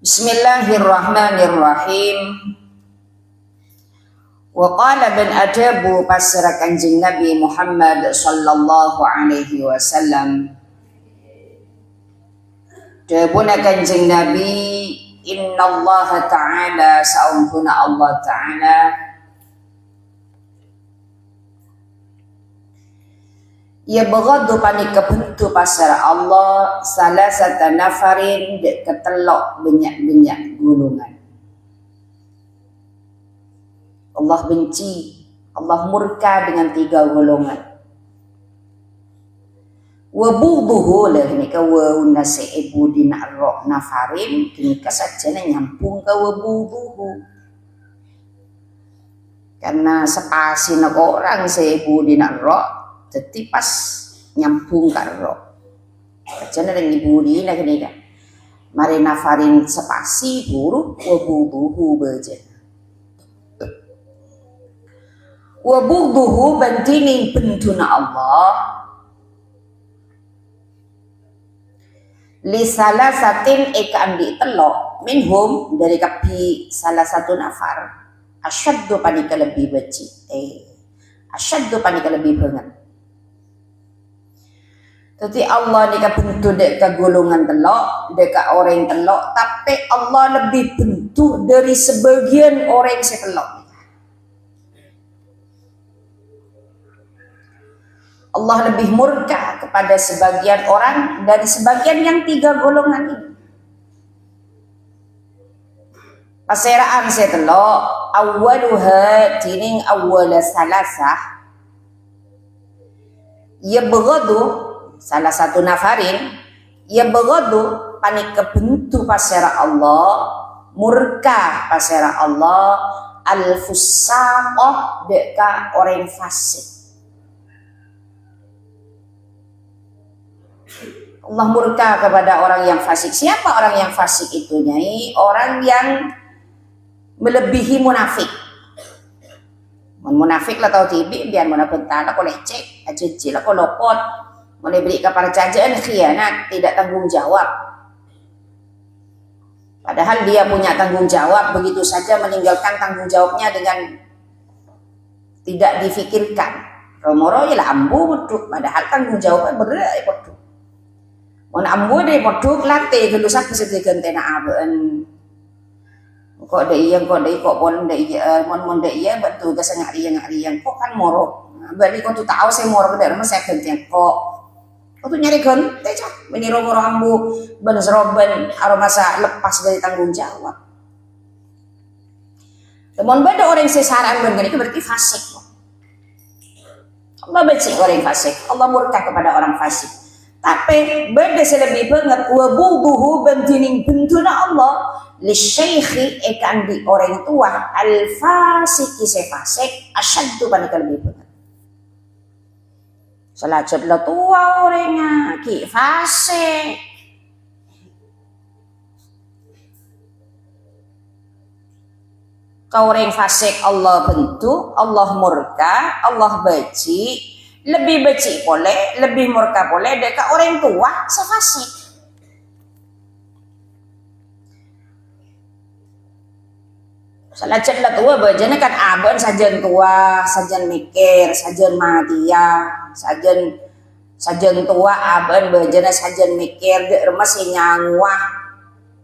Bismillahirrahmanirrahim. Wa qala ban ajabu pasra Kanjeng Nabi Muhammad sallallahu alaihi wasallam. Jawabuna Kanjeng Nabi, inna Allah ta'ala sa'umpuna Allah ta'ala ya bagadu panika bentu pasar Allah salasata nafarin dek ketelok banyak-banyak gulungan. Allah benci, Allah murka dengan 3 golongan. Wa bughdhuhu lah kini ka wa unasaibu dinarok nafarin kini ka sajana nyampung ka wa bughdhuhu. Karena sepasi nak orang seibu dinarok jadi pas nyambung karo aja nang ibuli nak ni kan mari nafarin sepasi buruk wabuduhu baja wabuduhu bantini bentuna Allah li salasatin ikan di telok minhum dari kapi salah satu nafar asyaddu panika lebih beci asyaddu panika lebih banget. Jadi Allah ni bentuk dek ke golongan telok, dek ke orang telok, tapi Allah lebih bentuk dari sebagian orang setelok. Allah lebih murka kepada sebagian orang dari sebagian yang 3 golongan ini. Paseraan setelok, awaluha tining awala salasah, ya begadu salah satu nafarin ya bagadu panik kebentu pasera Allah murka pasera Allah al-fusaqah deka orang fasik. Allah murka kepada orang yang fasik. Siapa orang yang fasik itu nyai? Orang yang melebihi munafik. Munafik lah tahu tibi biar munafik tanah kau lecek aja cila kau lopot mulai beri kepada cajaan khianat, tidak tanggung jawab. Padahal dia punya tanggung jawab, begitu saja meninggalkan tanggung jawabnya dengan tidak difikirkan. Romoro ialah ambu meduk, padahal tanggung jawabnya berai meduk. Mon ambu deh meduk latih gelusak kesedihan tena aben. Kok deh iya, kok pon deh iya, mon deh iya betul kesengari yang kok kan moro. Bali kau tu tahu saya moro kedar mas saya gantian kok. Kau tuh nyari ganti cak, menirong orang ambu bener-bener aromasa lepas dari tanggung jawab. Teman beda orang yang sesaran begini itu berarti fasik. Allah benci orang fasik, Allah murka kepada orang fasik. Tapi beda selebih banget wabuduhu bentining bentuna Allah li syekhi ikan di orang tua al fasik se fasik asyaddu panika lebih banget. Selajat lah tua orangnya ki fase kau orang fasik Allah bentuk Allah murka Allah benci lebih benci boleh lebih murka boleh dekat orang tua sefasik. Selajat lah tua bajanya kan abon sajen tua sajen mikir sajen matia sajen tua abon bajanya sajen mikir dek remas nyangwah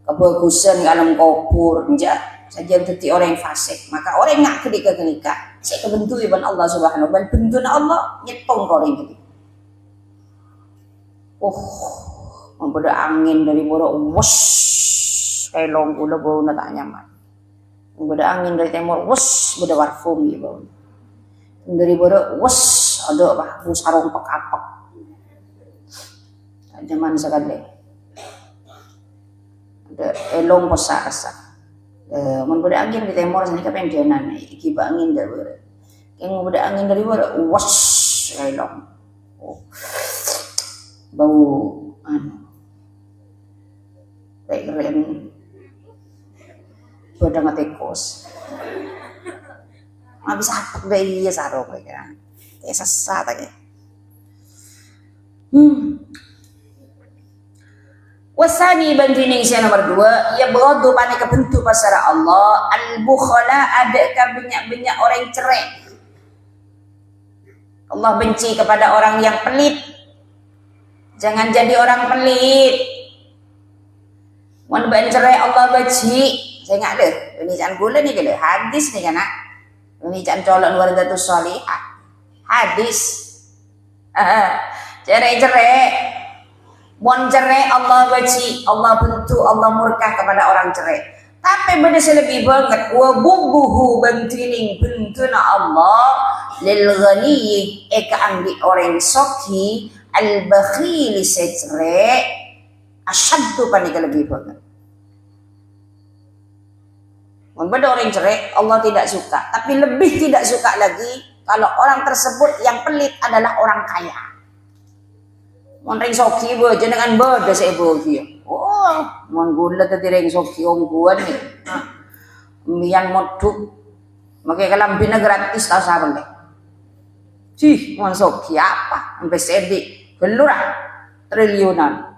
kebagusan dalam kopur enggak sajen teti orang yang fasik maka orang ngak kenika saya kebentuk iban Allah subhanahu wa ta'ala bentuk Allah nyetong kau orang itu membuat angin dari bawah wush kayak long ulah bau tak nyaman. Beda angin dari timur, wus, beda parfum gitu. Dari barat, wus, ada apa? Sarung pek-apek. Zaman sekali. Ada elong posa-asa. Beda angin dari timur, sini kapan jalan? Iki angin dari barat. Yang beda angin dari barat, wus, elong. Bau, keren. Udah ngetekos, habis apa deh iya sarung kayak sesat kayak. Wasani bantining saya nomor 2, ya beradu panik kebentuk pasara Allah, al-bukhala ada banyak-banyak orang cerai. Allah benci kepada orang yang pelit. Jangan jadi orang pelit. Mun ban cerai Allah benci. Saya ingat deh, ini jangan gula nih kalau hadis nih kan. Ini jangan colok luar datu salihah. Hadis. Cerai-cerai. Mun cerai Allah benci, Allah bentuk, Allah murka kepada orang cerai. Tapi benda lebih banget, wa bubuhu bantining bentuna Allah lil ghani eka ambi orang soki al bakhil cerai asyaddu panika lebih banget. Mun benda orang cerai Allah tidak suka, tapi lebih tidak suka lagi kalau orang tersebut yang pelit adalah orang kaya. Mon ring soki bo jenengan beda saya bahagia. Oh, mon gula tadi ring soki ongguan nih. Mian moduk. Makai kalambina gratis tak sabar deh. Cih, mon soki apa? Sampai sedik. Gelurah triliunan.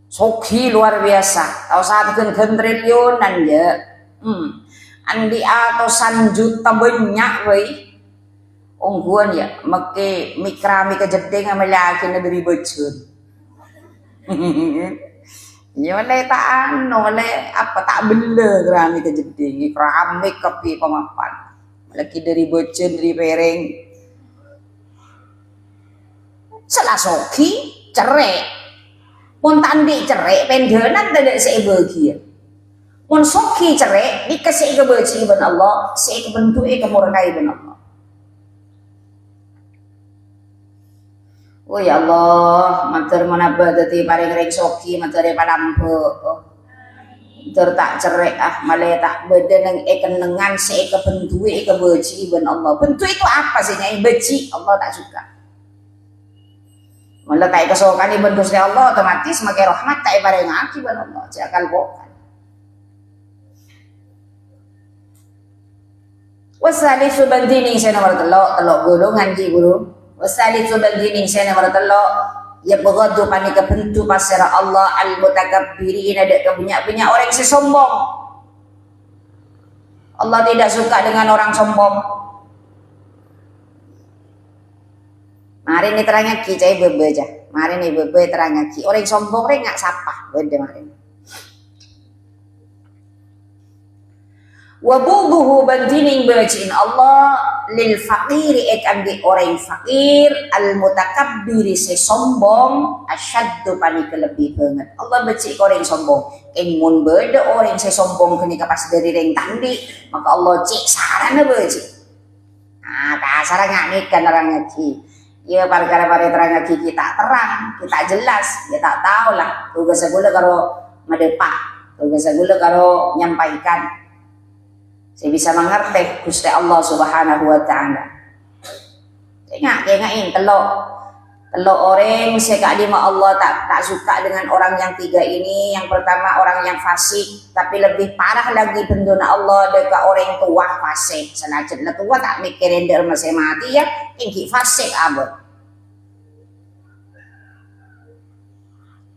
Soki luar biasa. Tahu saat gen triliunan ya. Andi atau 1 juta banyak wei. Ongguan ya, make mikrami kejedeng sama laki na dari bocor. Ya oleh tak anu, oleh apa tak bela kerami kejedeng, keramik kepi pemapan. Laki dari bocor dari pereng. Salah soki cerai. Pun tandi cerai pendenan tidak saya bahagia. Pun soki cerai dikasih kebahagiaan ben Allah, saya kebentuk kemurkai ben Allah. Oh ya Allah, matur menapa dadi paring ring soki mature palampe. Matur tak cerai malah tak beda nang kenengan se kebentuke kebeci ben Allah. Bentuk itu apa sih nyai beci? Allah tak suka. Malah tak kesokan ben Gusti Allah otomatis make rahmat tak paring aki ben Allah. Jakal pokan. Wasalisu bandini saya nomor telok golongan di guru. Wasalisu bandini saya nomor telok ya beradu panika bentuk pasara Allah al-mutakabbirin ada kebanyak-banyak orang sesombong. Allah tidak suka dengan orang sombong. Mari ini terangnya ki cai bebe aja. Mari ini bebe terangnya ki orang sombong orang nggak sapa beda mari. Wabubuhu bantining baciin Allah lil faqiri ambi orang fakir al mutakabbiri sesombong asyaddu panik lebih banget. Allah baci orang sombong mun beda orang sesombong kenika pas dari ring tandi maka Allah cik sarana baci. Nah kasar nganikan orang ngaji. Ya perkara-perkara terang ngaji kita terang, kita jelas, kita tahu lah tugas segala karo madepak, tugas segala karo nyampaikan. Saya bisa mengerti Gusti Allah Subhanahu wa taala. Ingat telok orang sekadima Allah tak suka dengan orang yang 3 ini. Yang pertama orang yang fasik, tapi lebih parah lagi benduna Allah dekat orang tua fasik. Senajan tua tak mikirin dia masih mati ya, ingki fasik abot.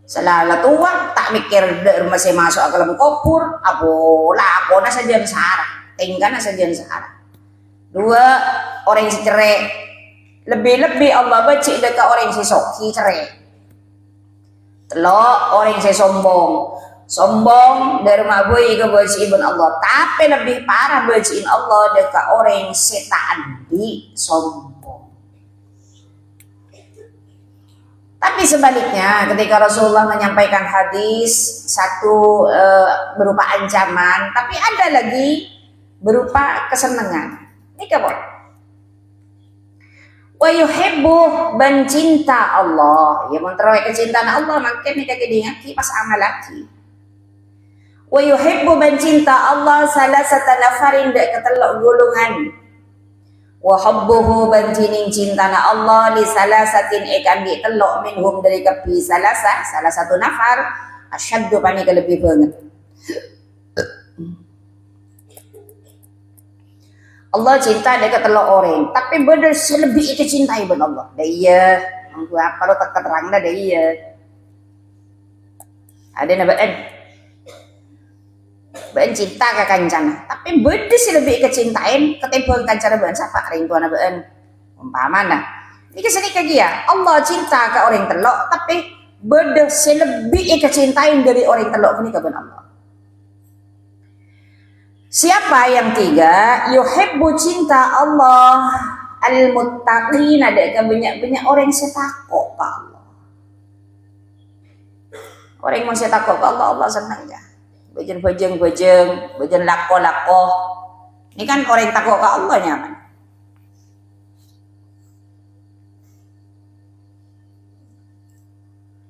Selalu tua tak mikir dia masih masuk ke dalam kubur, apola apona saja sarah. Tinggal sajian sehara. 2 orang yang cerai lebih-lebih Allah baca dekat orang yang soki cerai. 3 orang yang sombong dari mabui ke baca ibn Allah, tapi lebih parah bacain Allah dekat orang yang setan di sombong. Tapi sebaliknya ketika Rasulullah menyampaikan hadis satu berupa ancaman, tapi ada lagi berupa kesenangan. Ini kabar. Wa yuhibbu ban cinta Allah. Ya menterawai kecintaan Allah makin nika kedingaki pas amalaki. Wa yuhibbu ban cinta Allah salasata nafarin dak ketelok golongan. Wa hubbuhu ban cintana Allah li salasatin ikan di telok minhum dari kepi salah satu nafar asyaddu panika lebih banget. Allah cinta dekat telok orang, tapi bener selebih itu cintai ben Allah. Dah iya, aku apa lo tak terang dah iya. Ada na ben cinta ke kancana, tapi beda sih lebih kecintain ketimbang kancana ben siapa ring tuana ben umpama nah. Ini kesini kaki ya, Allah cinta ke orang telok, tapi beda sih lebih kecintain dari orang telok ini ke ben Allah. Siapa yang tiga? Yuhibbu cinta Allah al-muttaqin, ada ke banyak-banyak orang yang setakok ke Allah. Orang yang mau setakok ke Allah, Allah senang ya. Bejeng lako. Ini kan orang yang takut ke Allah nyaman.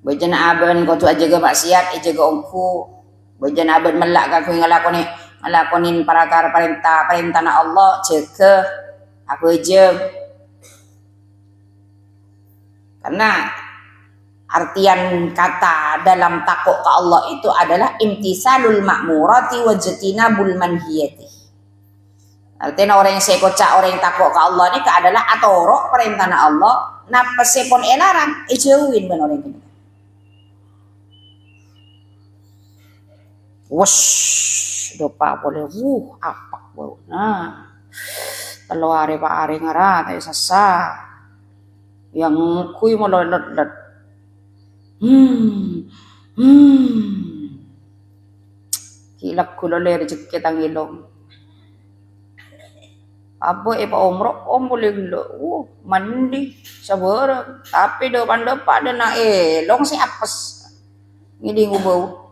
Bejeng aben kau tu aja ke maksiat, aja ke ongku. Bejeng aben melak kau ngelakonin parakar perintah na Allah, ceke aku aja. Karena artian kata dalam takut ke Allah itu adalah imtisalul ma'murati wa jatinabul manhiyati. Artinya orang yang sekocak, orang yang takut ke Allah ini adalah atorok perintah Allah, napasipun elarang, ijauhin ben orang ini. Wush, dopa boleh, apa bau, nah, kalau hari pak hari ngarat, sasa, yang kui melolot. Kilak kulole rezeki tang ilong. Apa pa umroh boleh gelo. Mandi sabar. Tapi depan ada na elong si apes. Ngidi ngubau.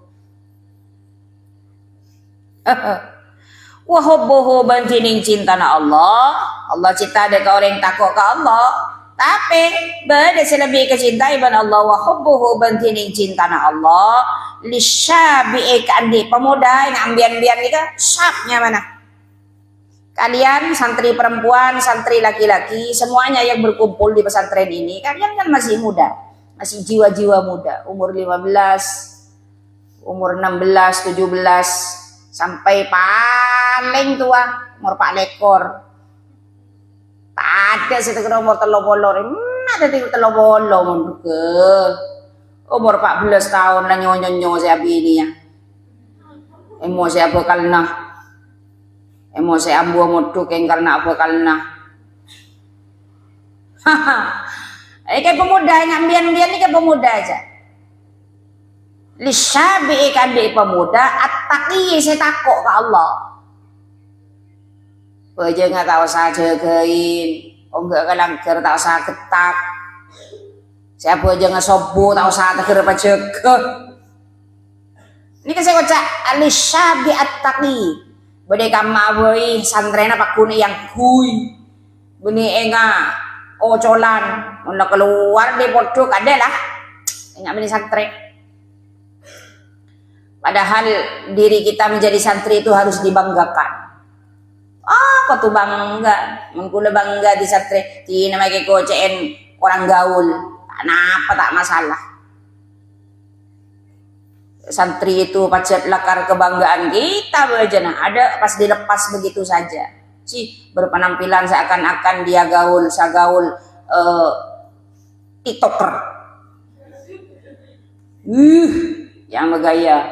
Wa hubbuhu bantining cinta na Allah. Allah cinta ada ke orang takut ke Allah. Tapi beda selebih kecintai ban Allah wa hubbuhu bantining cinta na Allah lisyabi'i kandi pemuda yang ambian-ambian nika syabnya mana? Kalian santri perempuan, santri laki-laki, semuanya yang berkumpul di pesantren ini, kalian kan masih muda, masih jiwa-jiwa muda, umur 15, umur 16, 17, sampai paling tua umur 4 lekor. Ada sih tekan umur 30, ada 30 mundur ke umur 14 tahun lah nyonyo saya bini ya. Emosi apa kalna? Emosi ambu moduk yang karena apa kalna? Kayak pemuda yang ambian-ambian ini kayak pemuda aja. Lisyabi'i kandi pemuda at-taqi saya takut ke Allah. Aja nggak tahu saya jagain. Oh enggak kalangker tak usah ketak. Siapa aja ngesobo tak usah teger apa jaga. Ini kan saya kocak alisyabi at-taqi. Bade kamawoi santrena pakune yang kui. Beni enga ocolan mun keluar di podok adalah enggak beni santri. Padahal diri kita menjadi santri itu harus dibanggakan. Kau tuh bangga, mengkula bangga di santri, di nama kau CN orang gaul, kenapa tak masalah. Santri itu pacet lakar kebanggaan kita bejana, ada pas dilepas begitu saja. Berpenampilan seakan-akan dia gaul, sagaul, tiktoker, yang bergaya.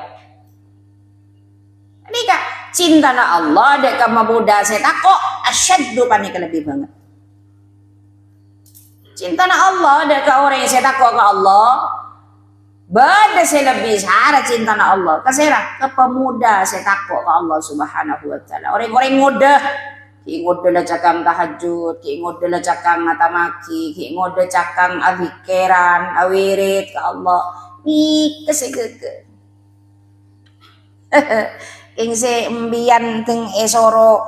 Ini kak. Cinta na Allah dek kama muda saya takut asyaddu panik lebih banget. Cinta na Allah dek ka orang yang saya takut ke Allah. Bada saya lebih sara cinta na Allah. Kasera ke pemuda saya takut ke Allah Subhanahu wa taala. Orang-orang muda ki ngode la cakang tahajud, ki ngode la cakang matamaki, ki ngode cakang azikeran, awirit ke Allah. Ni kesegege. Kingse embian teng esoro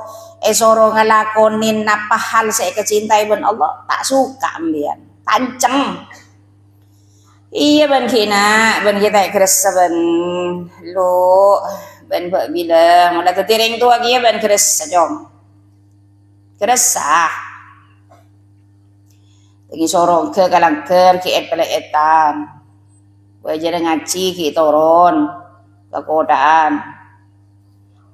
ngelakonin apa hal saya kecintai ben Allah tak suka embian tanceng iya ben kina ben kita keres ben lo ben bak bilang udah ketiring tua kia ben keres sajong keres sah tengi sorong ke kalangker ki et pelek etan wajar ngaji ki toron kekodaan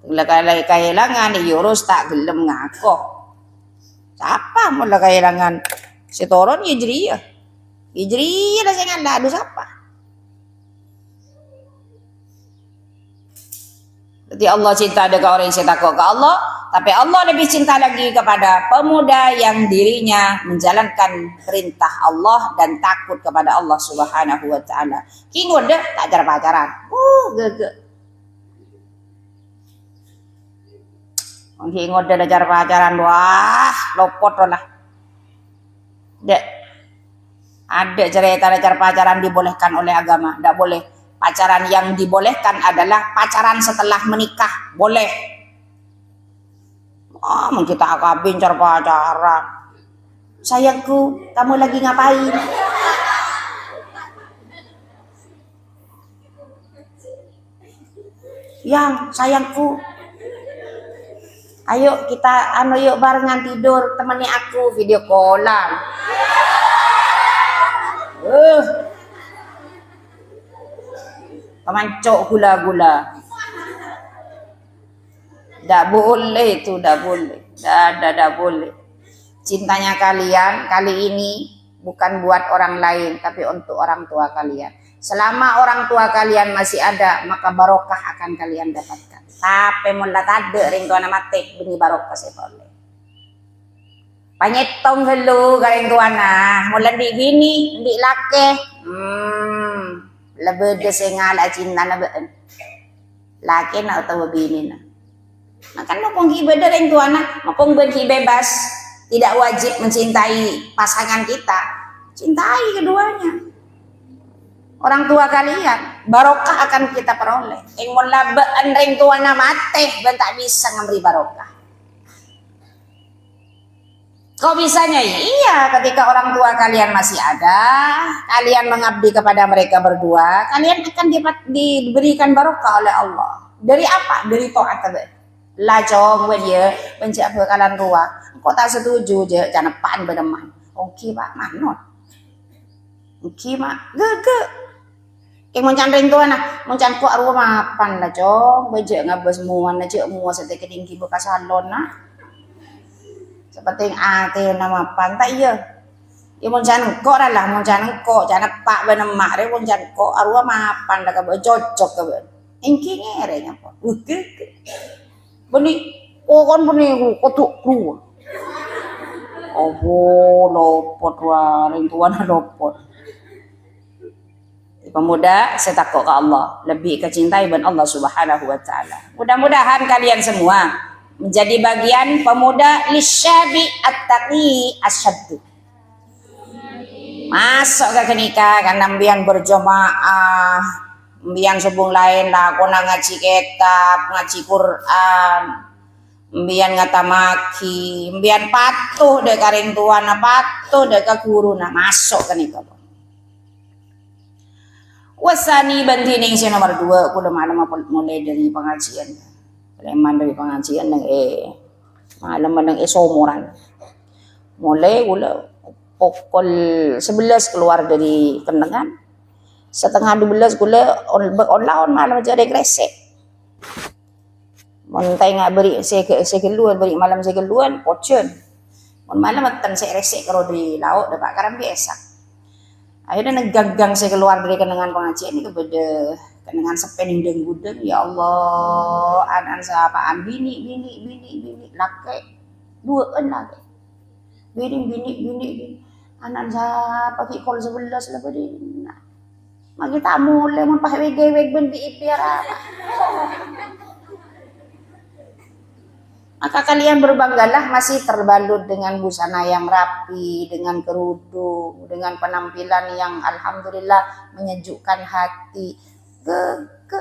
Lakalay kailangan iurus tak gelem ngako. Siapa mau lah kailangan si toron Hijriyah lah saya ngandadu siapa. Jadi Allah cinta dengan orang yang takut ke Allah, tapi Allah lebih cinta lagi kepada pemuda yang dirinya menjalankan perintah Allah dan takut kepada Allah Subhanahu wa taala. Ki ngode tak ajar pacaran. Gege. Ki ngode ajar pacaran, wah, lopot lah. Dek. Ada cerita ajar pacaran dibolehkan oleh agama, tidak boleh. Pacaran yang dibolehkan adalah pacaran setelah menikah, boleh. Oh, kita akabin cara pacaran. Sayangku, kamu lagi ngapain? Yang sayangku, ayo kita yuk barengan tidur, temani aku video callan. Pemancok gula-gula. Tidak boleh itu, tidak boleh. Tidak boleh. Cintanya kalian kali ini bukan buat orang lain, tapi untuk orang tua kalian. Selama orang tua kalian masih ada, maka barokah akan kalian dapatkan. Tapi mulai tade ring tuana mati, bunyi barokah saya boleh. Panyetong helu garing tuana, mulai di gini, di lake. Lebih desengala cinta na been. Laki na atau bini na. Makan mapong ibadah ring tuana, mapong bebas, tidak wajib mencintai pasangan kita. Cintai keduanya. Orang tua kalian, barokah akan kita peroleh. Yang mula been ring tuana mati, ben tak bisa memberi barokah. Kok bisanya? Iya, ketika orang tua kalian masih ada, kalian mengabdi kepada mereka berdua, kalian akan diberikan barokah oleh Allah. Dari apa? Dari taat. Lajong dia bencak bekalan tua. Kok tak setuju je jangan pan beneman. Oke pak, manot. Oke mak, gege. Yang moncan ring tua nah, moncan kok arwah mapan lah jong, bejek ngabas muan aja mua sate kedingki bekas salon nah. Seperti ate nama pantai ya. Ya moncan kok lah, moncan kok jangan pak benemak re moncan kok arwah mapan lah kabe cocok kabe. Engki ngerenya kok. Gege. Beni, kon beni kotuk keluar. Oh, lopot wah, ring tua nah lopot. Pemuda saya takut ke Allah, lebih kecintai ben Allah Subhanahu wa taala. Mudah-mudahan kalian semua menjadi bagian pemuda lisyabi at-taqi asyaddu. Masuk ke nikah karena mbian berjamaah, mbian subung lain lah kona ngaji kitab, ngaji Quran, mbian ngatamaki, mbian patuh dek karing tuana, patuh dek ka guruna, masuk ke nikah. Wasani bantining si nomor 2, aku udah malam mulai dari pengajian. Leman dari pengajian ng malam ng somoran. Mulai gula pukul 11 keluar dari kendengan. Setengah 12 gula on malam aja regresek. Montai nggak beri sekeluan beri malam sekeluan pocen. Mon malam tan saya resek kalau di laut dapat karam biasa. Akhirnya neganggang saya keluar dari kendengan pengajian ini kepada kendengan sepening dan gudeng. Ya Allah, anak sapaan bini laki duaan laki bini anak sapa kikol 11 lah pada nah magi tamu le mun pakai weg ben biipir apa. Maka kalian berbanggalah masih terbalut dengan busana yang rapi, dengan kerudung, dengan penampilan yang alhamdulillah menyejukkan hati. Ke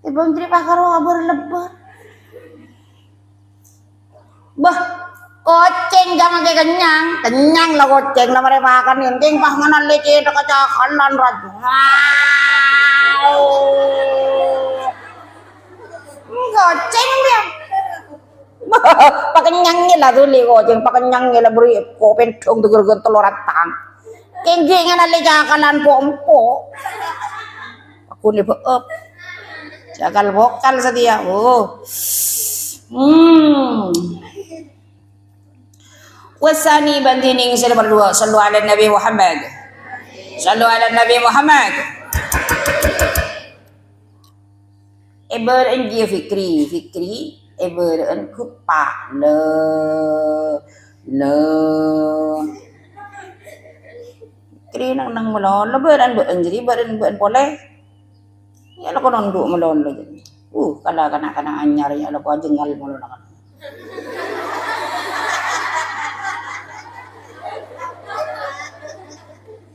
ibang diri pakaro berlebar. Bah, koceng jangan kayak kenyang lah koceng lah mereka makan inting pah mana leci dekat cakalan raja. Koceng dia. Pakenyangnya lah tuh ligo, jeng pakenyangnya lah beri kopen dong tuh gergen telur ratang. Kenjengan ada jakalan pompo. Aku nih jakal vokal sedia. Wasani bantining sila berdua. Sallu ala Nabi Muhammad. Sallu ala Nabi Muhammad. Eberen dia fikri eberen kupa le fikri nang melon leberan beren jadi beren boleh ya lo konon nduk melon lo jadi kala kana anyar ya lo ko jengal melon kan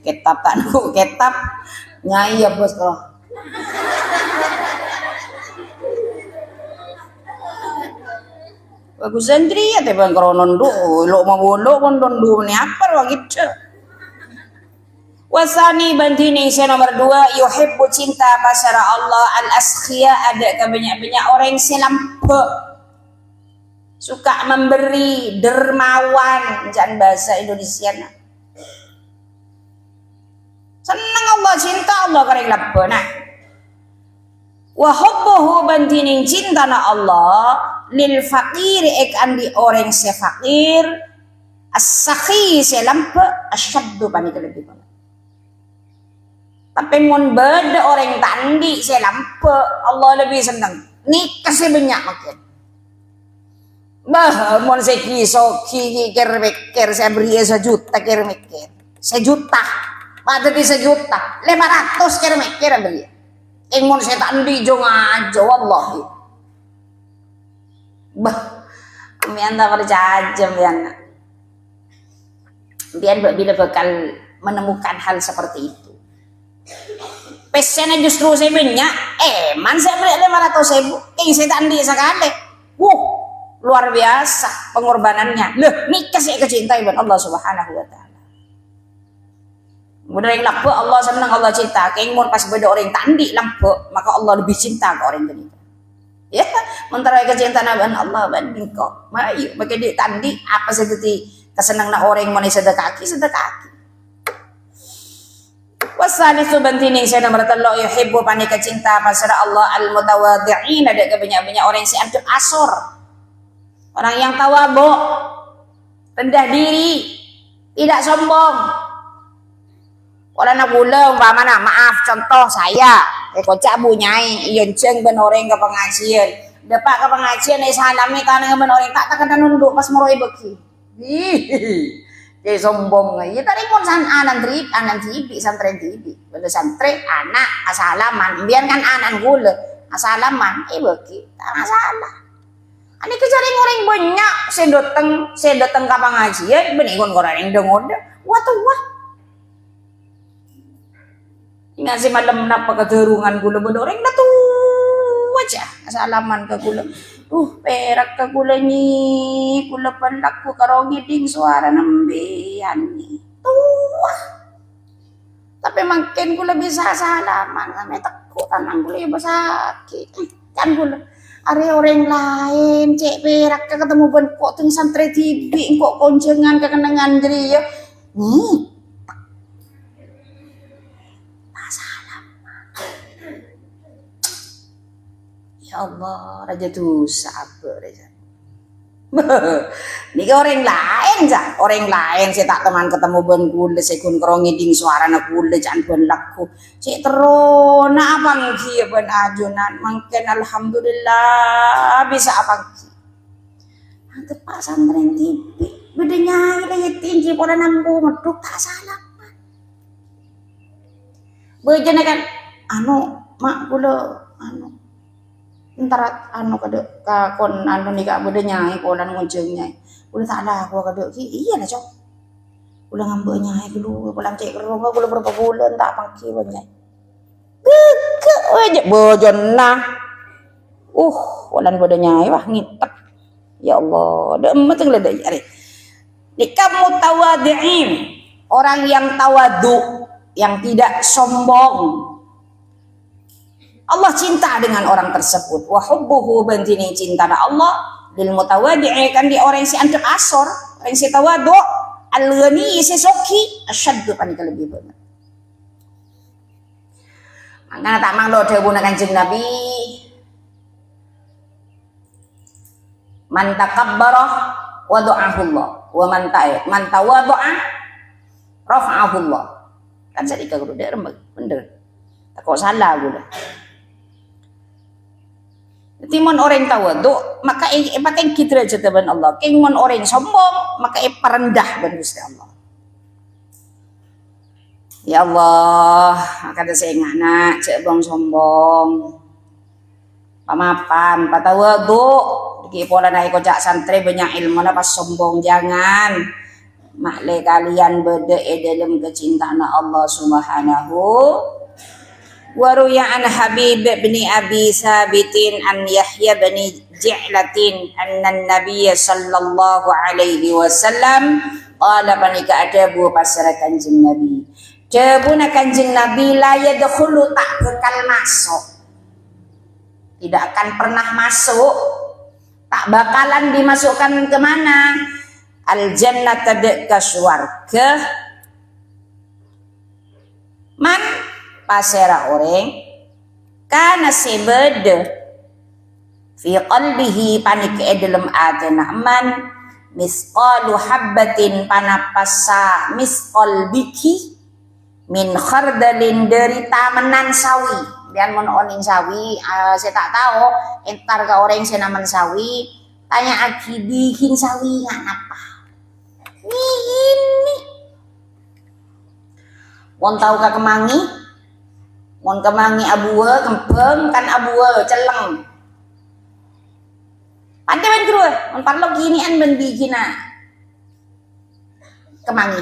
ketap tak nduk ketap nyai ya bos oh bagus sendiri ya tebang kronon do lo mabolo kondon do ni apa gitu. Wasani bantini saya nomor 2 yuhibbu cinta pasara Allah al-askhia ada kebanyak-banyak orang yang selampe suka memberi dermawan jangan bahasa Indonesia nah. Senang Allah cinta Allah kareng lape nah. Wa hubbuhu bantini cinta na Allah lil fakir ek andi orang se fakir as-sakhi se lampe asyaddu panik lebih banget tapi mun beda orang tandi se lampe Allah lebih senang ni kasih banyak makin bah mun se kisoki kir se beri sejuta kir mikir sejuta pada di sejuta 500 kir mikir beri mun se tandi jong aja wallahi bah, anda berjajam yang biar bila bakal menemukan hal seperti itu. Pesennya justru saya banyak, man saya beli 500.000, saya tandi sekali. Luar biasa pengorbanannya. Loh, ini kasih kecintaan buat Allah Subhanahu Wa Taala. Mudah yang lampu Allah senang Allah cinta. Keingun pas beda orang tandi lampu, maka Allah lebih cinta ke orang ini. Ya, mentara kecintaan Allah banding kok. Ayo, bagi di tandi apa seperti kesenang na orang mau sedekah kaki. Wasani subantini saya nomor 3 yuhibbu panika cinta pasara Allah al-mutawadhi'in ada kebanyak-banyak orang yang siap asor. Orang yang tawadhu, rendah diri, tidak sombong. Orang nak gula umpamana maaf contoh saya kocak bunyai iyon ceng ben orang ke pengajian dapat ke pengajian salami tanah ben orang tak kena nunduk pas meroi beki jadi sombong ya tadi pun anan tribi santren tribi benda santri anak asalaman biarkan anan gula asalaman beki tak masalah ani kejaring orang banyak saya datang ke pengajian ben ikon orang dengon wah ingat si malam napa kegerungan gula bedoreng dah tuh aja asalaman ke gula perak ke gula ni gula pendak ku karongi ding suara nembian ni tuh tapi makin gula bisa asalaman sampai tekuk tanang gula ya sakit kan gula are orang lain cek perak ke ketemu ben kok teng santri tibi kok konjengan kekenangan jadi ya ya Allah raja dosa apa raja ini orang lain orang lain saya tak teman ketemu ben gula saya kun kerongi ding suara na gula jangan ben laku saya terona apa ngki ben ajunan mungkin alhamdulillah bisa apa ngki nanti pak santren tipi bedanya ini tinggi pada nampu meduk tak salah bejana kan mak gula ntar kada kon nikah beda nyai kolan ngonceng nyai udah tak ada aku kada iya lah cok udah ngambek nyai dulu pulang cek kerong aku udah berapa bulan tak pangki nyai ke aja bojona kolan beda nyai wah ngitek ya Allah ada emat yang ledai are nikah mutawadhi'in orang yang tawadu yang tidak sombong Allah cinta dengan orang tersebut. Wa hubbuhu bantini cinta Allah lil mutawadhi'i kan di orang si antek asor, orang si tawadhu, al-ghani si soki, asyaddu panika lebih banget. Mangga tak manglo dawuh Kanjeng Nabi. Man takabbara wada'ahu Allah wa man tawadhu'a rafa'ahu Allah. Kan sadika kudu rembag bener. Tak kok salah gula. Timon orang tawaduk maka pakai kita derajat ban Allah. Kimon orang sombong maka perendah ban Gusti Allah. Ya Allah, kata saya ngana cek bang sombong. Pamapan, patawaduk. Di pola naik kocak santri banyak ilmu na pas sombong jangan. Maklek kalian beda dalam kecintaan Allah Subhanahu. Waruya an Habib bin Abi Sabitin an Yahya bin Ji'latin anna Nabiy sallallahu alaihi wasallam qala panika adabu pasara Kanjeng Nabi. Jabuna Kanjeng Nabi la yadkhulu tak bakal masuk. Tidak akan pernah masuk, tak bakalan dimasukkan kemana? Al jannata ke surga. Man pasera orang kana sebede fi qalbihi panik dalam atena man misqalu habbatin panapasa misqal biki min khardalin dari tamenan sawi dan mon oning sawi saya tak tahu entar ke orang senaman sawi tanya aki bikin sawi ngapa ini mon tahu ka kemangi mon kemangi abua kempeng kan abua celeng pandai ban kru mon parlo gini an ben bigina kemangi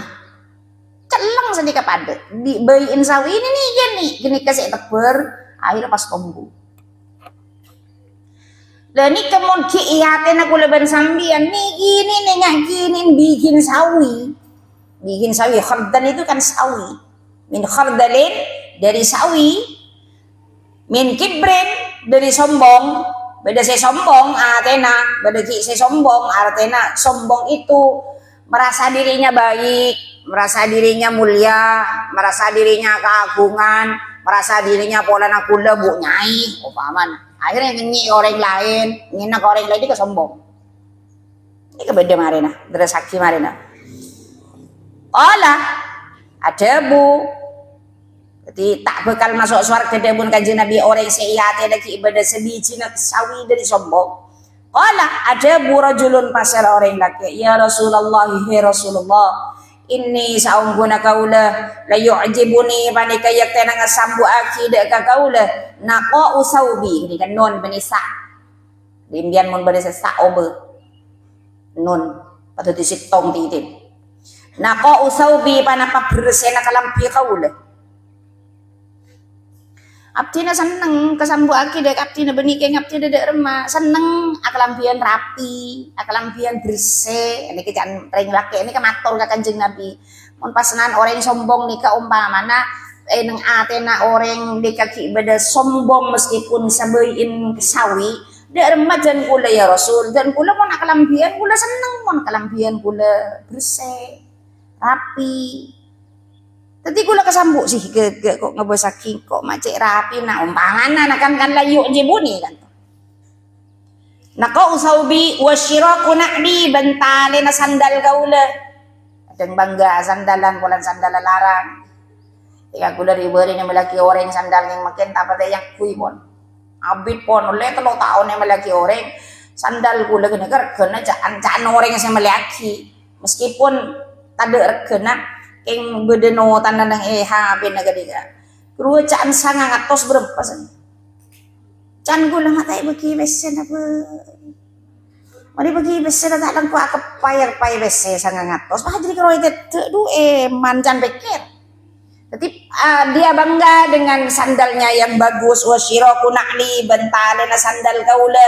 celeng sedikit padet di bayin sawi ini nih gini kasih teber akhirnya pas kombu dan ini kemon ki iyaten aku leban sambian nih gini nih gini bikin sawi khardan itu kan sawi min khardalin dari sawi min kibrin dari sombong beda saya sombong atena beda ki saya sombong artena sombong itu merasa dirinya baik, merasa dirinya mulia, merasa dirinya keagungan, merasa dirinya pola nakula bu nyai paman akhirnya nyanyi orang lain nginak orang lain itu sombong ini kebeda marina dari saksi marina olah ada bu jadi tak bakal masuk surga debun Kanjeng Nabi orang seiyate lagi ibadah sebiji nak sawi dari sombong. Qala ada burajulun pasal orang laki ya Rasulullah ya Rasulullah inni saungguna kaula la yu'jibuni panika yak tenang sambu akidah ka kaula naqa usaubi ini kan non benisa limbian mun benisa saobe non patut disitong titin naqa usaubi panapa bersena kalampi kaula abdi na seneng kesambu aki dek abdi na benikeng abdi dek remah seneng akalampian rapi akalampian bersih ini kejan ring laki ini kematur ke Kanjeng Nabi mun pasenan orang sombong nih keumpamana neng atena orang di kaki beda sombong meskipun sabein sawi dek remah dan kula ya Rasul dan kula mun akalampian kula seneng mun akalampian kula bersih rapi. Tadi kula kesambu sih kok ngebesaki kok macet rapi nah umpangan kan layu jebuni kan. Nah kau usaubi wasyiraku na'di bentale na sandal kaula. Adeng bangga sandalan kulan sandal larang. Ika kula ribeureun yang melaki orang sandal yang makin tapat yang kui pon. Abit pon oleh 3 tahun yang melaki orang sandal kula geuning regana can orang yang melaki. Meskipun tade regana keng bedeno tandan yang ben nagadiga. Kru caan sangang atos berapa san. Can gula matai bagi besen apa. Mari bagi besen tak lang ko akap payar besen sangang atos. Bah jadi kro itu du mancan pikir. Tapi dia bangga dengan sandalnya yang bagus wasyiraku na'li bentalena sandal kaula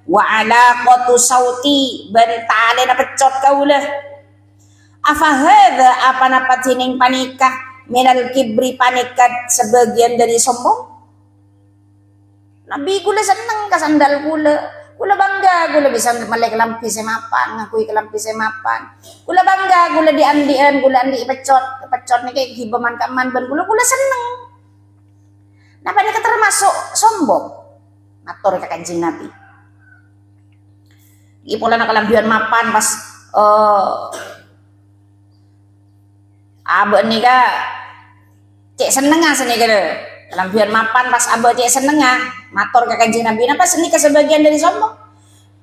wa alaqatu sauti bentalena pecot kaula. Afahadha apa napa tining panikah minal kibri panikat sebagian dari sombong. Nabi kula seneng ka sandal kula bangga kula bisa melek lampi semapan ngakui kelampi semapan kula bangga kula diandian kula andi pecot ni kayak gibaman kaman ban kula seneng. Napa ini termasuk sombong matur ka Kanjeng Nabi. Iki pola nak kelambian mapan pas abek nika cek seneng asane kene Kelampian mapan pas abah cek senengah mator ke Kanjeng Nabi napa seni ke sebagian dari sombong.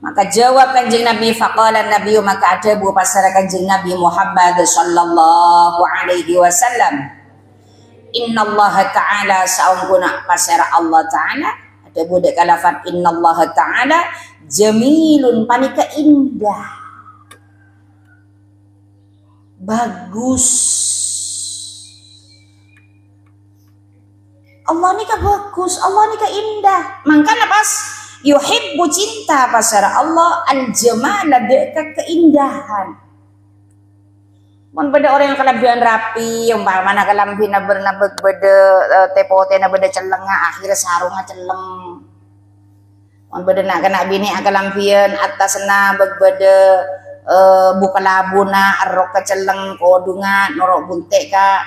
Maka jawab Kanjeng Nabi faqala Nabi maka ada bu pasara Kanjeng Nabi Muhammad sallallahu alaihi wasallam. Innallaha ta'ala saungkuna pasara Allah ta'ala ada budak kalafat innallaha ta'ala jamilun panika indah bagus. Allah ni bagus, Allah ni indah. Makanya pas yuhibbu cinta pasara Allah al-jamala dekat keindahan. Mun beda orang yang kelebihan rapi, umpamana kelambina bernabek beda tepotena beda celenga akhirnya sarunga celeng. Mun beda nak kena bini akalampian atasna begbeda buka labuna arok ka celeng kodunga norok buntek ka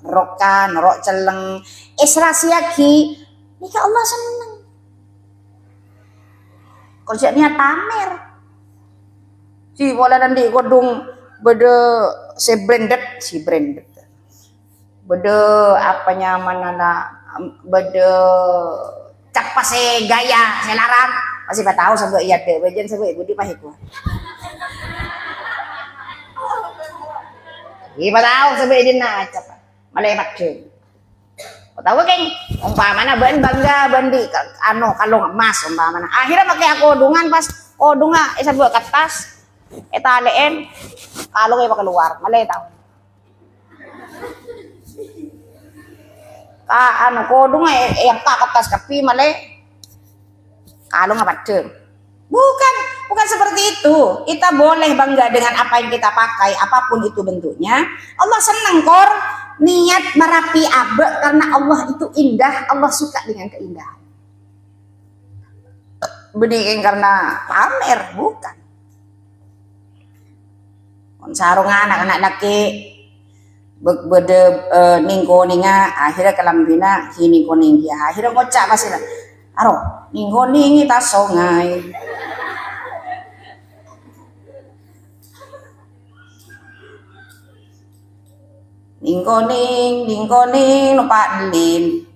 roka norok celeng esrasiaki nika Allah seneng. Kerjanya pamer. Si bola nanti kodung beda si branded beda apanya mana beda capa se gaya selaran masih tahu sampai iya deh bejen sampai budi pahiku iya tahu sampai dina capa malai macam tahu kan umpamana ben bangga bendi anu kalung emas umpamana akhirnya pakai aku dungan pas kodunga isa buat kertas eta leen kalung ay keluar malay tahu ka anu kodong yang tak atas kapi malay kalung apa cem bukan seperti itu. Kita boleh bangga dengan apa yang kita pakai apapun itu bentuknya. Allah senang kor niat merapi abe karena Allah itu indah, Allah suka dengan keindahan. Bening karena pamer bukan. Sarung anak-anak laki bede ningko ninga akhirnya kelambina hini koning dia akhirnya ngocak pasir aro ningko ningi tas songai ningko ning numpak delin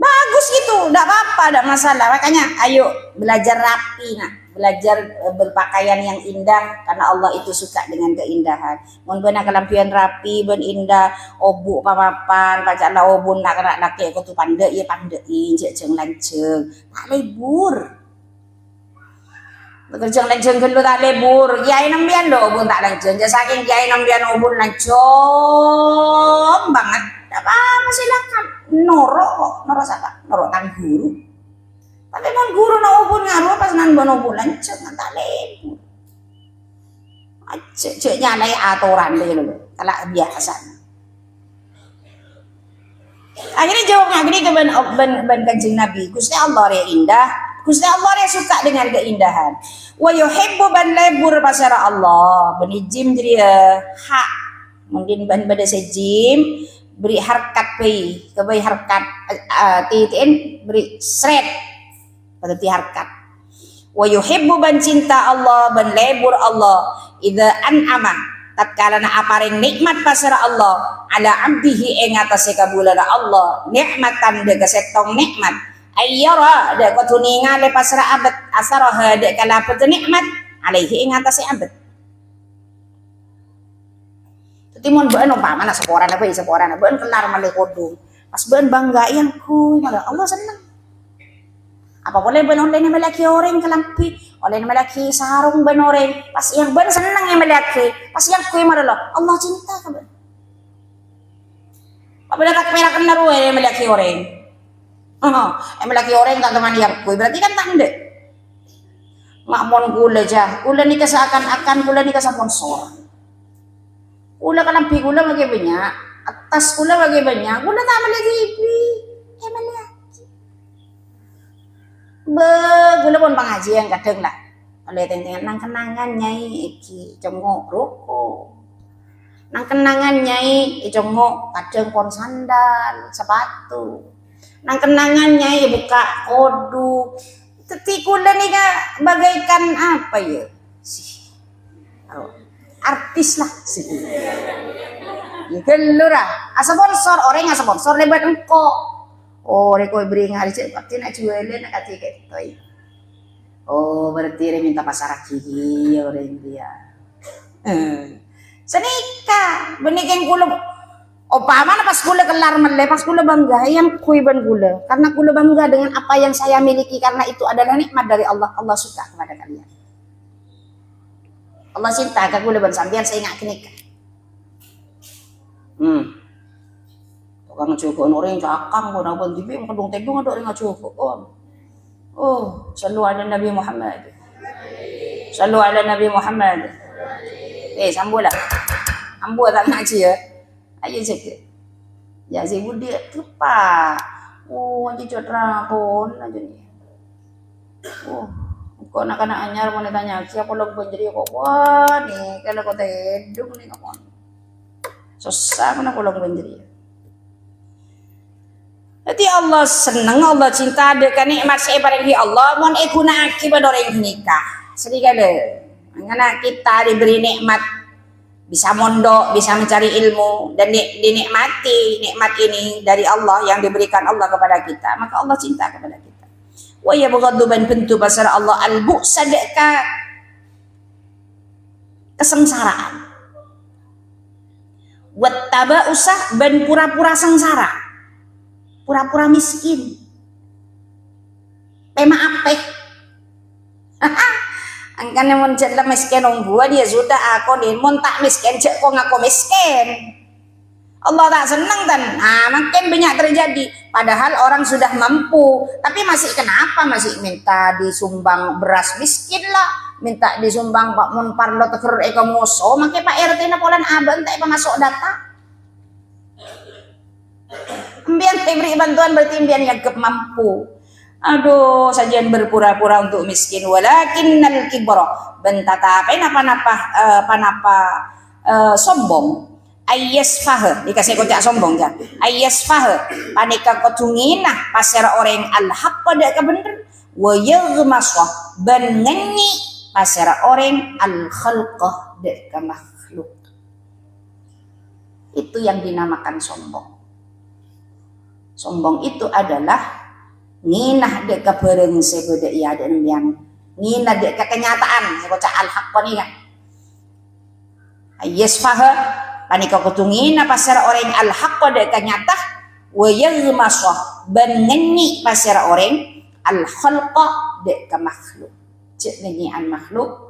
bagus gitu, enggak apa-apa, enggak masalah. Makanya ayo belajar rapi nah. Belajar berpakaian yang indah karena Allah itu suka dengan keindahan. Mun beuna kelampian rapi ben indah, obu papapan, pacakna obun nak kena laki aku tu pandai ieu pandai jeung lanceng. Tak libur. Bekerja lanceng gelu tak libur. Kiai nembian do obun tak lanceng. Saking kiai nembian obun lancong banget. Enggak apa-apa silakan. Noro siapa? Noro tang guru. Tapi mon guru na ubun ngaruh pas nan ban ubun lanceng tak lebur. Cek nyalai aturan deh lo, kalau biasa. Akhirnya jawabnya gini ke ben Kanjeng Nabi, Gusti Allah ya indah, Gusti Allah ya suka dengan keindahan. Wa yuhibbu ban lebur pasara Allah, beni jim dia hak. Mungkin ban beda sejim beri harkat pei, kebai harkat titin beri sret. Berarti harkat. Wa yuhibbu ban cinta Allah ban lebur Allah idza an'ama tatkala na aparing nikmat pasara Allah ala abdihi ing atase kabulana Allah nikmatan de kasetong nikmat ayyara de kutuninga le pasara abad asaraha de kala pet nikmat alaihi ing atase abad. Dadi mun beun umpama na seporana beun kelar male kodong pas beun bangga yang kuy malah Allah senang. Apa boleh ben oleh malaki orang kelampi, oleh malaki sarung ben orang. Pas yang ben senang yang malaki, pas yang kuy maralo Allah cinta ka ben. Apabila tak merah kena ruwe malaki orang. Malaki orang tak teman yang kuy berarti kan tanda. Makmon gula jah, gula ni seakan-akan gula ni sponsor. Gula kelampi gula bagi banyak, atas gula bagi banyak, gula tak malaki ipi, malaki. Gula pun pengajian kadang lah oleh tentengan nang kenangan nyai iki cengok roko nang kenangan nyai cengok kadang pon sandal sepatu nang kenangan nyai buka kodu gula ni bagaikan apa ya artis lah sih Gelura, sponsor orang yang sponsor lebat engko. Oh, reko beri ngari cek pati nak jualin nak kati gitu. Oh, berarti dia minta pasar lagi orang dia. Senika, benikeng kula. Opa mana pas kula kelar mele, pas kula bangga yang kuiban kula. Karena kula bangga dengan apa yang saya miliki karena itu adalah nikmat dari Allah. Allah suka kepada kalian. Allah cinta ke kula ban sampean saya ngak nikah. Tukang cukup orang cakang pun apa tipe kedung tedung ada orang cukup. Oh, sallu ala Nabi Muhammad. Sallu ala Nabi Muhammad. Sambulah. Ambu tak ngaji ya. Ayo cek. Ya si budi lupa. Oh, anji codra pun aja nih. Oh, kok anak-anak anyar mau tanya siapa lo penjeri kok wah nih kalau kau tedung nih kamu. Susah mana kalau penjeri. Jadi Allah senang, Allah cinta dengan nikmat sebarang Allah. Mohon ikuna akibat orang nikah. Sedikit deh. Karena kita diberi nikmat, bisa mondok, bisa mencari ilmu dan dinikmati nikmat ini dari Allah yang diberikan Allah kepada kita. Maka Allah cinta kepada kita. Wa yabghadu ban bentu basar Allah al-bu'sa deka kesengsaraan. Wattaba usah ban pura-pura sengsara. Pura-pura miskin. Pema apek. Angkanya mon jadlah miskin gua dia sudah aku nih mon tak miskin cek kok ngaku miskin. Allah tak senang kan. Makin banyak terjadi. Padahal orang sudah mampu, tapi masih kenapa masih minta disumbang beras miskin lah, minta disumbang Pak Mun parlo teker eka moso, make Pak RT na polan aban tak masuk data. Imbian beri bantuan berarti imbian yang mampu. Aduh, sajian berpura-pura untuk miskin. Walakinnal kibra bentata panapa sombong. Ayyasfah dikasih kocak sombong kan. Ayyasfah panika kotungina pasar orang al-haq pada kebenar. Wa yaghmasah ban nganyi pasar orang al-khalqah dak makhluk. Itu yang dinamakan sombong. Sombong itu adalah nginah dek kebereng sebeda iya dan yang nginah dek kenyataan sekoca al-haq nih kan. Yasfah panika kutungina pasar orang al-haq dek kenyata wa yaghmasah ban ngenni pasar orang al-khalqa dek ke makhluk. Cek ngenyian makhluk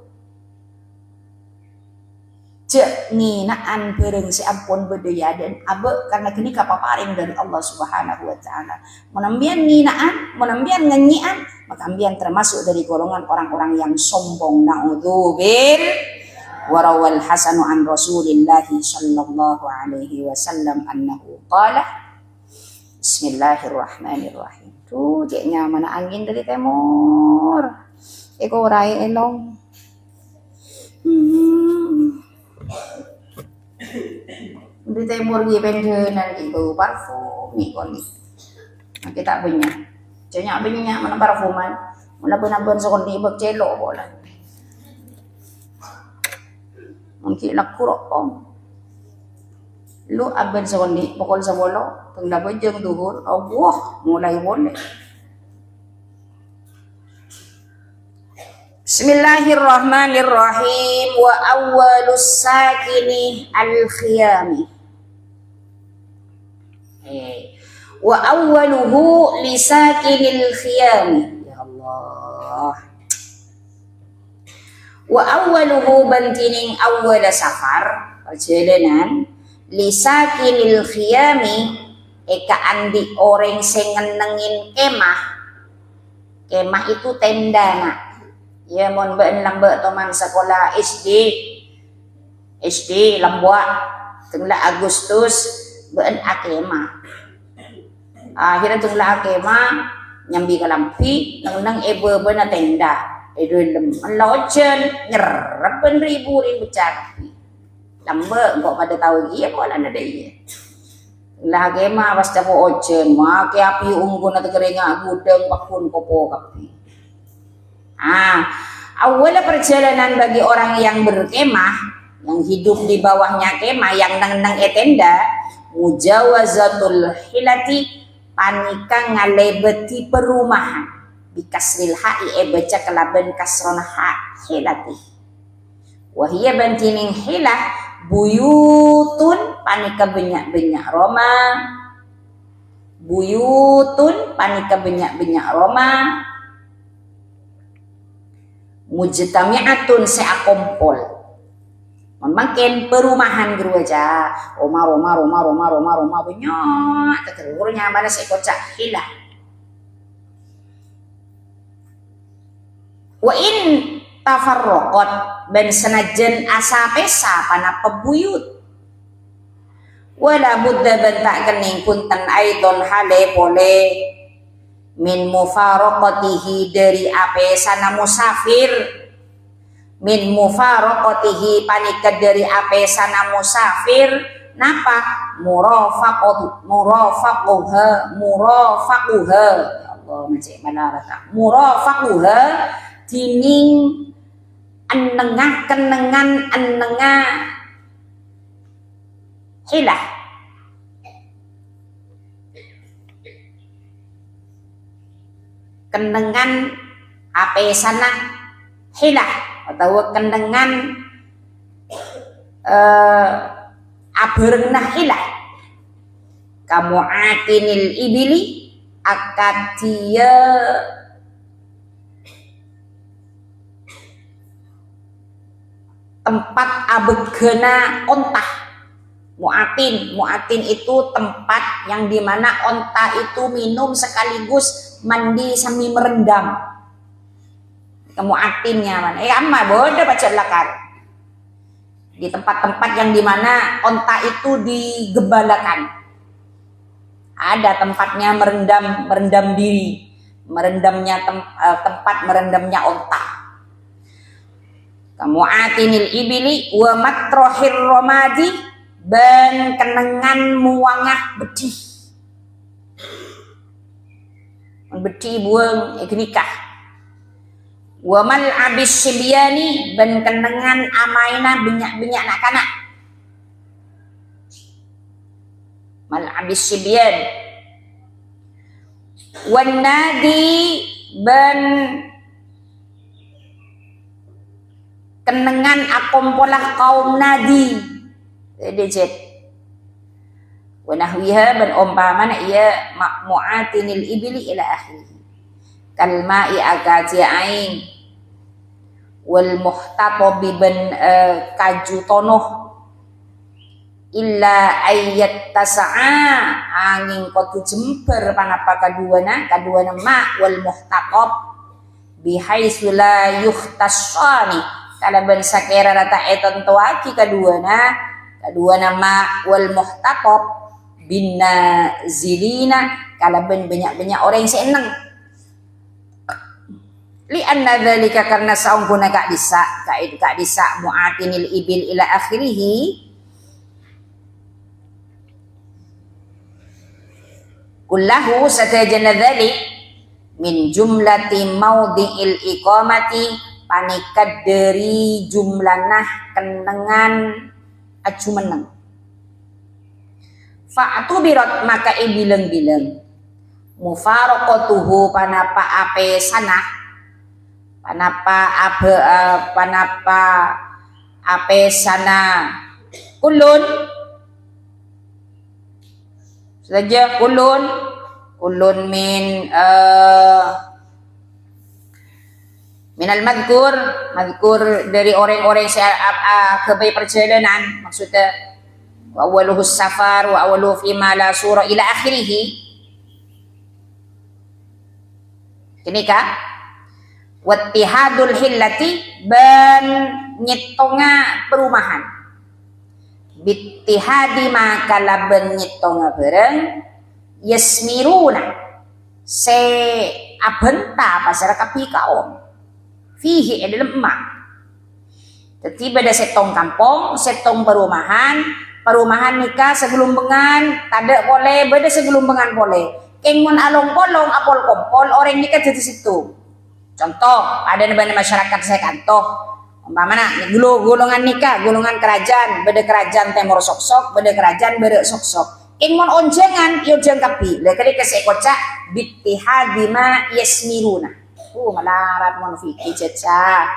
cek nginaan bereng seampun bedaya dan abe karena kini kapaparing dari Allah Subhanahu wa taala. Menambian nginaan, menambian ngenyian, maka ambian termasuk dari golongan orang-orang yang sombong. Na'udzubil warawal hasanu an Rasulillah sallallahu alaihi wasallam annahu qala Bismillahirrahmanirrahim. Tuh ceknya mana angin dari timur. Eko rai elong. Di timur dia pendenan gitu parfum nih koni. Nah, kita punya, banyak banyak mana parfuman, mana benar-benar sekondi bercelok bola. Mungkin nak kurok om. Lu aben sekondi pokol sabolo, tengah bejeng duhur, Allah mulai boleh. Bismillahirrahmanirrahim. Wa awwalus sakini al-khiyami. Wa awwaluhu li sakinil khiyami. Ya Allah. Wa awwaluhu bantining awwala safar perjalanan li sakinil khiyami eka andi orang sing ngenengin kemah. Kemah itu tenda nak. Ya mon ben lambe teman sekolah SD Lambuak tenglah Agustus ben akema akhirnya tenglah akema nyambi ke lampi nang ebe bena tenda edulem lojen nyerep ben ribu capi lambe kok pada tahu iya kok ada iya lah akema pas dapo ojen make api unggun atau keringa gudeng pakun popo kapi. Awal perjalanan bagi orang yang berkemah yang hidup di bawahnya kemah yang nang etenda mujawazatul hilati panika ngalebeti perumahan bikasril ha'i baca kelaban kasron ha hilati wahia bantining hilah buyutun panika benyak-benyak Roma buyutun panika benyak-benyak Roma mujtami'atun seakompol memakin perumahan guru aja Roma banyak terurnya mana sekocak hilah wa in tafarraqat ben senajan asa pesa pana pebuyut wala budda ben tak kening punten aidon hale pole min mufaraqatihi dari apesana musafir min mufaraqatihi panika dari apesana musafir napa murafaquha ya Allah macam mana rata murafaquha tining kenengan hilah kenengan apesana hilah atau kenengan aberenah hilah kamu atinil ibili akatia tempat abegena ontah muatin itu tempat yang dimana onta itu minum sekaligus mandi sambil merendam muatinnya mana amma bodoh baca lakar di tempat-tempat yang dimana onta itu digembalakan ada tempatnya merendam diri merendamnya tempat merendamnya onta kamu atinil ibili wa matrohir romadi ben kenengan muangah bedih buang nikah wa mal abis sibyani ben kenengan amaina benyak-benyak anak-anak mal abis sibyan wan nadi ben kenengan akompolah kaum nadi dejet wa nahwiha ban umpamana iya mu'atinil ibli ila akhirih kalma'i agati ain wal muhtatabi ban kaju tonoh illa ayat tasa'a angin kotu jemper panapa kaduana ma wal muhtatab bihaitsu la yuhtasani kalaban sakera rata eton toaki kaduana ma wal muhtatab binna zilina kalaban banyak-banyak orang yang senang li anna dzalika karena saungkuna kak disa mu'atinil ibil ila akhirih kullahu satajana dzalik min jumlati maudhi'il iqamati panikad dari jumlanah kenengan aju meneng fa'tubirat maka bilang-bilang mufaraqatuhu panapa ape sanah panapa ape sana kulun saja kulun minal madkur dari orang-orang kebaik perjalanan maksudnya wa awaluhu safar wa awaluhu fima la surah ila akhirih ini kah wattihadul hillati ban nyitonga perumahan bittihadi maka laban nyitonga bareng yasmiruna se abenta pasar kapi kaum fihi dalam emak jadi beda setong kampung setong perumahan nikah sebelum bengan tada boleh beda sebelum bengan boleh kengon along polong apol kompol orang nikah jadi situ contoh ada di masyarakat saya kantoh Umpamana golongan nikah, golongan kerajaan, beda kerajaan temor sok-sok, beda kerajaan beda sok-sok. Ing mon onjengan yo jengkapi. Lah kali kese kocak bittihadima yasmiruna. Melarat mon fikih ceca.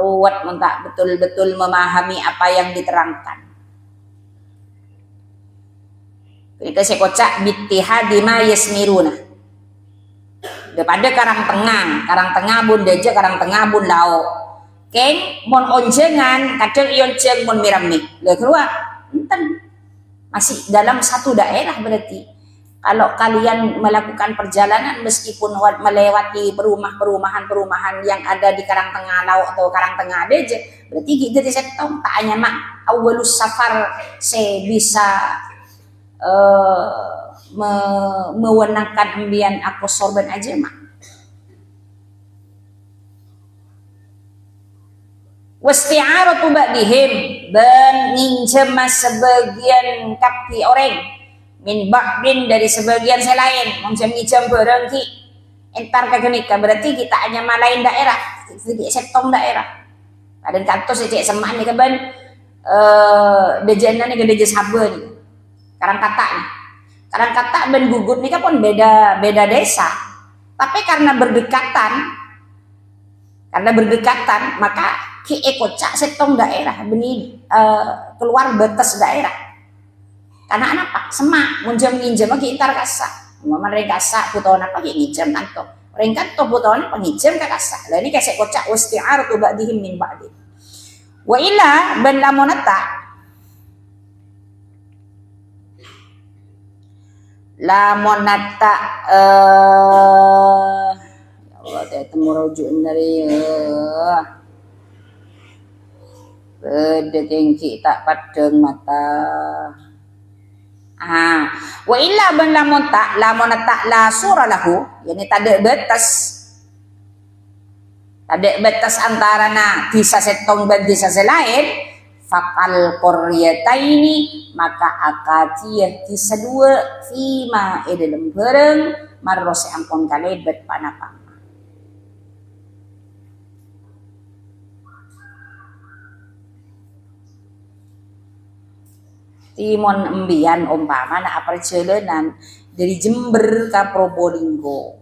Ruwet mon tak betul-betul memahami apa yang diterangkan. Kali kese kocak bittihadima yasmiruna. Daripada karang tengah bun deje, karang tengah bun lao. Keng mon onjengan kadang ion jeng mon mirami. Lah keluar enten masih dalam satu daerah berarti. Kalau kalian melakukan perjalanan meskipun melewati perumahan-perumahan yang ada di karang tengah laut atau karang tengah deje, berarti kita di setong tak hanya mak awalus safar se bisa mewenangkan ambian aku sorban aja mak. Wasti'aratu ba'dihim ben nginjem sebagian kapi orang min ba'din dari sebagian selain nginjem barang ki entar kagenika berarti kita hanya malain daerah sedikit setong daerah ada kantos cek semak ni kaban dejana ni gede sabe ni karang kata ben gugut ni kan pun beda desa tapi karena berdekatan maka ki ekocak setong daerah beni keluar batas daerah karena apa semak nginjem lagi intar kasa mereka kasa putawan apa ki nginjem kanto mereka kanto putawan apa nginjem ke kasa lah ini kasih kocak wasti'aratu ba'dihim min ba'di wa illa ben lamonata ya Allah temu rujuk dari beda tinggi tak padeng mata. Wa illa ban lamun tak la surah lahu, yani tak ada batas antara na desa setong dan desa selain. Fakal qaryataini maka akatiyah desa dua fima dalam bareng marrose angkon kali bet panapang. Timon embian umpama na perjalanan dari Jember ke Probolinggo.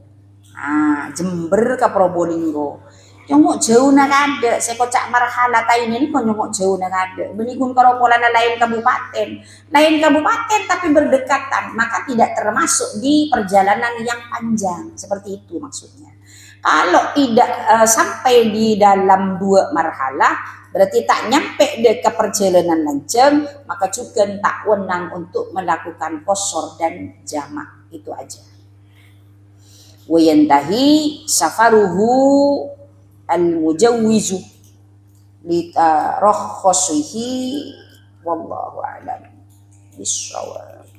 Jember ke Probolinggo. Nyongok jauh nak ada. Saya kocak marhala tayin ini kok nyongok jauh nak ada. Benikun karopolan lain kabupaten tapi berdekatan, maka tidak termasuk di perjalanan yang panjang. Seperti itu maksudnya. Kalau tidak sampai di dalam dua marhalah berarti tak nyampe ke perjalanan lanceng, maka juga tak wenang untuk melakukan qasar dan jamak. Itu aja. Wa yantahi safaruhu al-mujawwizu li tarakhhusihi wallahu a'lam bissawab.